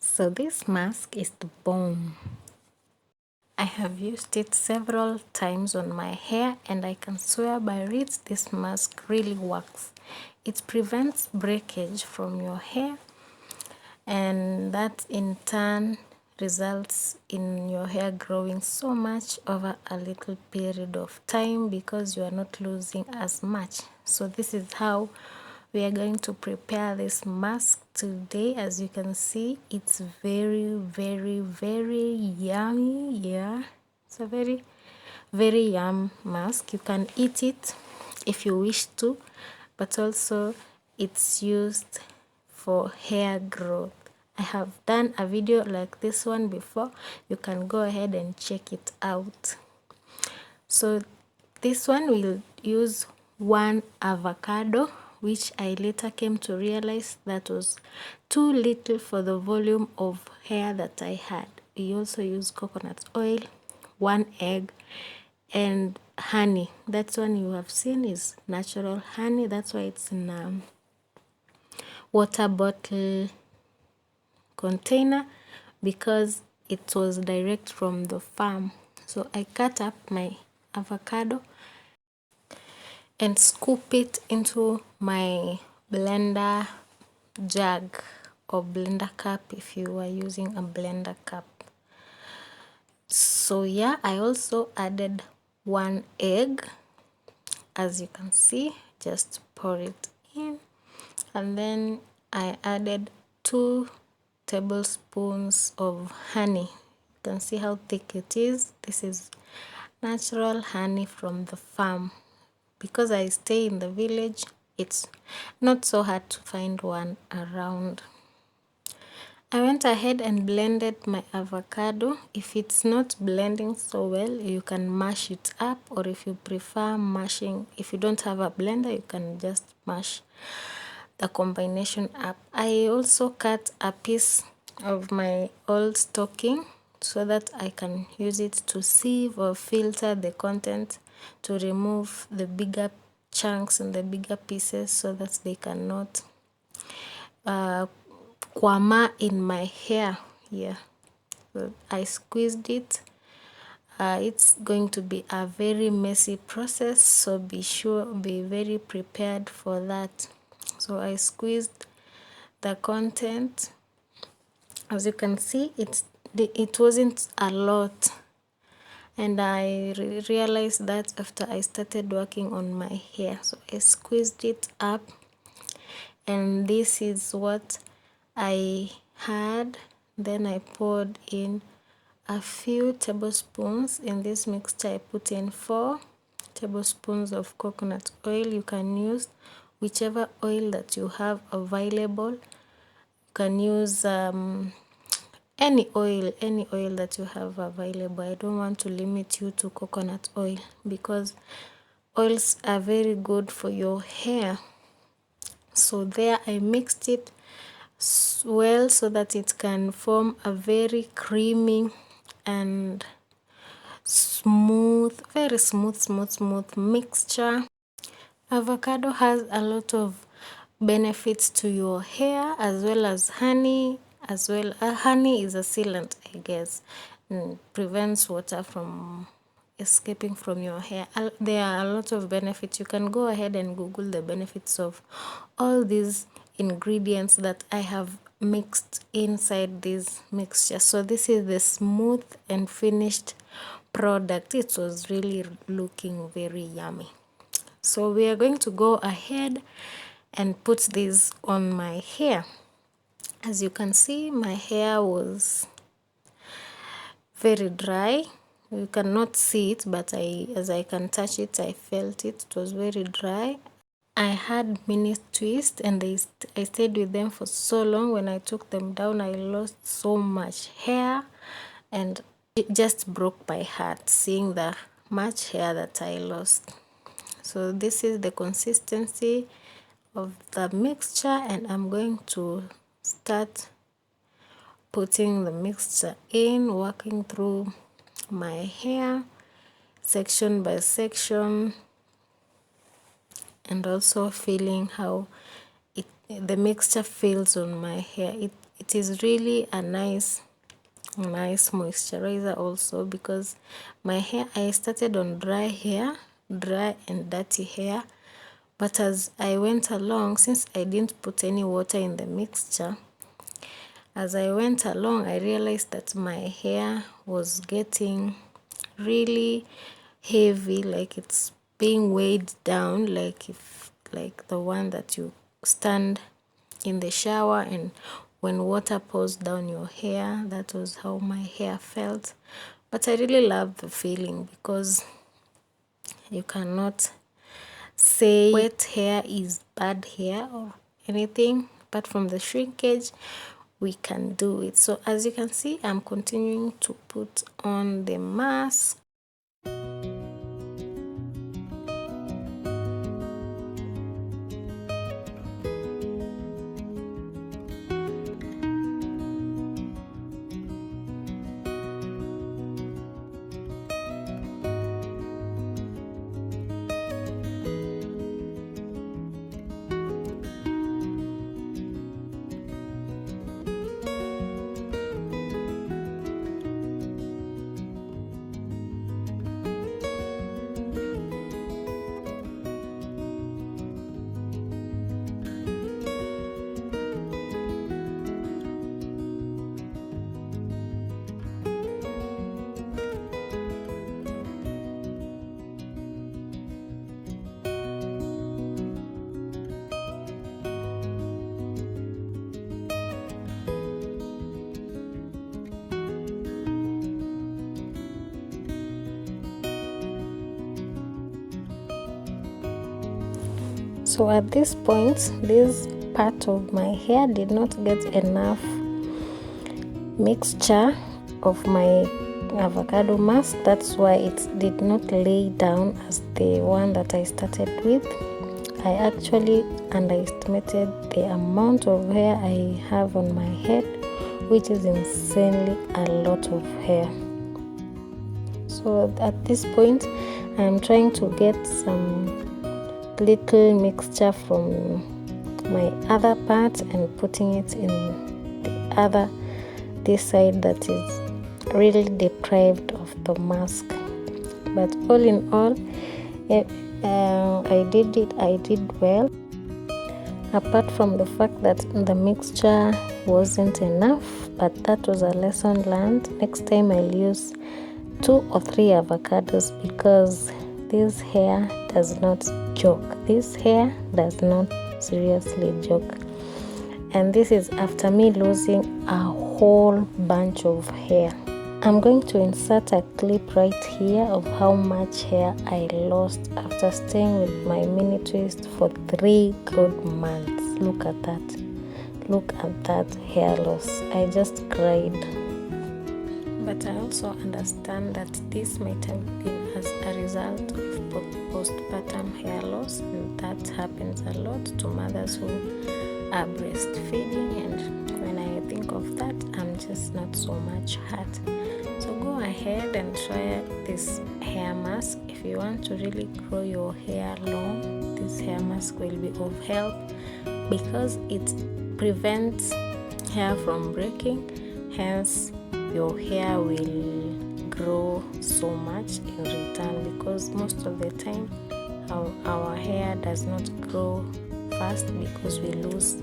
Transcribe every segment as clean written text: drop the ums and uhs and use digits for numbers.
So this mask is the bomb. I have used it several times on my hair and I can swear by it, this mask really works. It prevents breakage from your hair, and that in turn results in your hair growing so much over a little period of time because you are not losing as much. So this is how we are going to prepare this mask today. As you can see, it's very yummy. Yeah, it's a very yum mask. You can eat it if you wish to, but also it's used for hair growth. I have done a video like this one before. You can go ahead and check it out. So this one will use 1 avocado, which I later came to realize that was too little for the volume of hair that I had. We also use coconut oil, 1 egg, and honey. That one you have seen is natural honey. That's why it's in a water bottle container, because it was direct from the farm. So I cut up my avocado and scoop it into my blender jug or blender cup if you are using a blender cup. So yeah, I also added 1 egg. As you can see, just pour it in, and then I added 2 tablespoons of honey. You can see how thick it is. This is natural honey from the farm. Because I stay in the village, it's not so hard to find one around. I went ahead and blended my avocado. If it's not blending so well, you can mash it up, or if you prefer mashing, if you don't have a blender, you can just mash the combination up. I also cut a piece of my old stocking so that I can use it to sieve or filter the content, to remove the bigger chunks and the bigger pieces so that they cannot kwama in my hair. Yeah, so I squeezed it. It's going to be a very messy process, so be very prepared for that. So I squeezed the content. As you can see, it wasn't a lot, and I realized that after I started working on my hair. So I squeezed it up, and this is what I had. Then I poured in a few tablespoons. In this mixture I put in 4 tablespoons of coconut oil. You can use whichever oil that you have available. You can use any oil that you have available. I don't want to limit you to coconut oil, because oils are very good for your hair. So there I mixed it well so that it can form a very creamy and smooth, very smooth mixture. Avocado has a lot of benefits to your hair, as well as honey. Honey is a sealant, I guess, and prevents water from escaping from your hair. There are a lot of benefits. You can go ahead and Google the benefits of all these ingredients that I have mixed inside this mixture. So this is the smooth and finished product. It was really looking very yummy. So we are going to go ahead and put this on my hair. As you can see, my hair was very dry. You cannot see it, but as I can touch it, I felt it. It was very dry. I had mini twists, and I stayed with them for so long. When I took them down, I lost so much hair, and it just broke my heart seeing the much hair that I lost. So this is the consistency of the mixture, and I'm going to start putting the mixture in, working through my hair section by section, and also feeling how the mixture feels on my hair. it is really a nice moisturizer also, because my hair, I started on dry and dirty hair, but as I went along, since I didn't put any water in the mixture, as I went along, I realized that my hair was getting really heavy, like it's being weighed down, like the one that you stand in the shower and when water pours down your hair. That was how my hair felt. But I really love the feeling, because you cannot say wet hair is bad hair or anything, but from the shrinkage we can do it. So as you can see, I'm continuing to put on the mask. So at this point, this part of my hair did not get enough mixture of my avocado mask. That's why it did not lay down as the one that I started with. I actually underestimated the amount of hair I have on my head, which is insanely a lot of hair. So at this point, I'm trying to get some little mixture from my other part and putting it in this side that is really deprived of the mask. But all in all, I did well, apart from the fact that the mixture wasn't enough, but that was a lesson learned. Next time I'll use 2 or 3 avocados, because this hair does not joke. This hair does not seriously joke. And this is after me losing a whole bunch of hair. I'm going to insert a clip right here of how much hair I lost after staying with my mini twist for 3 good months. Look at that hair loss. I just cried. But I also understand that this might have been as a result of postpartum hair loss, and that happens a lot to mothers who are breastfeeding, and when I think of that, I'm just not so much hurt. So go ahead and try this hair mask. If you want to really grow your hair long, this hair mask will be of help, because it prevents hair from breaking, hence your hair will grow so much in return, because most of the time our hair does not grow fast, because we lose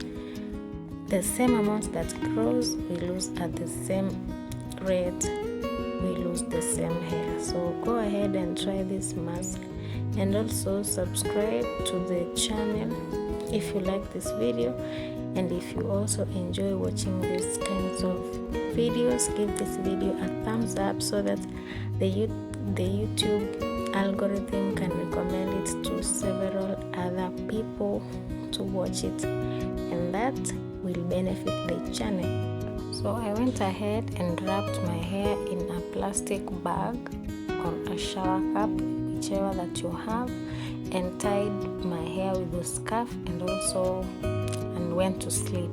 the same amount that grows, we lose at the same rate, we lose the same hair. So go ahead and try this mask, and also subscribe to the channel if you like this video, and if you also enjoy watching these kinds of videos, give this video a thumbs up so that the YouTube algorithm can recommend it to several other people to watch it, and that will benefit the channel. So I went ahead and wrapped my hair in a plastic bag or a shower cap, whichever that you have, and tied my hair with a scarf, and went to sleep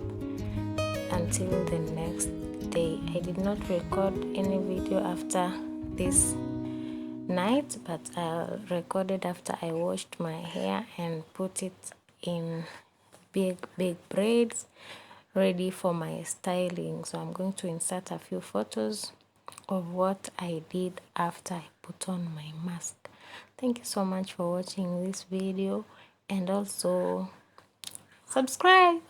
until the next day. I did not record any video after this night, but I recorded after I washed my hair and put it in big braids, ready for my styling. So I'm going to insert a few photos of what I did after I put on my mask. Thank you so much for watching this video, and also subscribe.